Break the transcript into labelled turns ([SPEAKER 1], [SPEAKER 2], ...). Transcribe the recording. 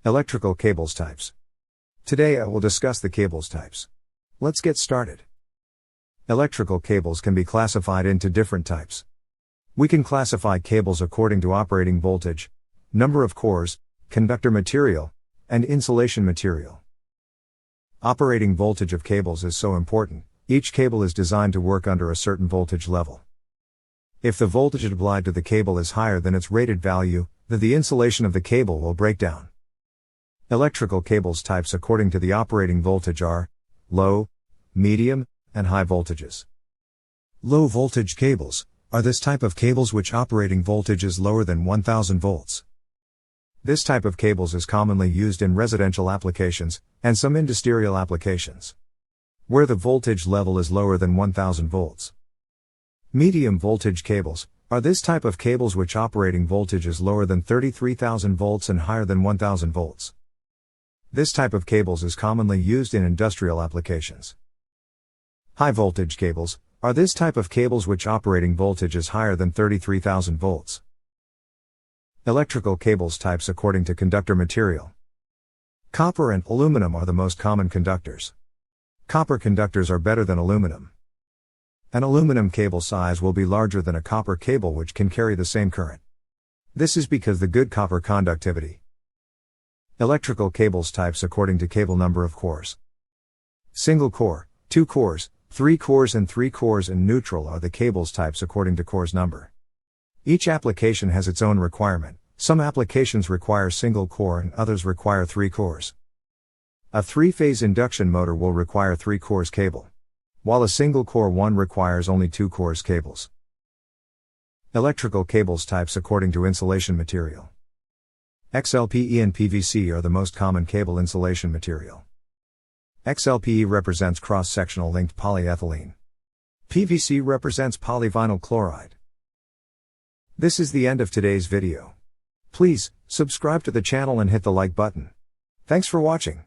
[SPEAKER 1] Electrical cables types. Today I will discuss the cables types. Let's get started. Electrical cables can be classified into different types. We can classify cables according to operating voltage, number of cores, conductor material, and insulation material. Operating voltage of cables is so important. Each cable is designed to work under a certain voltage level. If the voltage applied to the cable is higher than its rated value, then the insulation of the cable will break down. Electrical cables types according to the operating voltage are low, medium, and high voltages. Low voltage cables are this type of cables which operating voltage is lower than 1000 volts. This type of cables is commonly used in residential applications and some industrial applications, where the voltage level is lower than 1000 volts. Medium voltage cables are this type of cables which operating voltage is lower than 33,000 volts and higher than 1000 volts. This type of cables is commonly used in industrial applications. High voltage cables are this type of cables which operating voltage is higher than 33,000 volts. Electrical cables types according to conductor material. Copper and aluminum are the most common conductors. Copper conductors are better than aluminum. An aluminum cable size will be larger than a copper cable which can carry the same current. This is because the good copper conductivity. Electrical cables types according to cable number of cores. Single core, 2 cores, 3 cores and 3 cores and neutral are the cables types according to cores number. Each application has its own requirement. Some applications require single core and others require 3 cores. A 3-phase induction motor will require 3 cores cable, while a single core one requires only 2 cores cables. Electrical cables types according to insulation material. XLPE and PVC are the most common cable insulation material. XLPE represents cross-sectional linked polyethylene. PVC represents polyvinyl chloride. This is the end of today's video. Please, subscribe to the channel and hit the like button. Thanks for watching.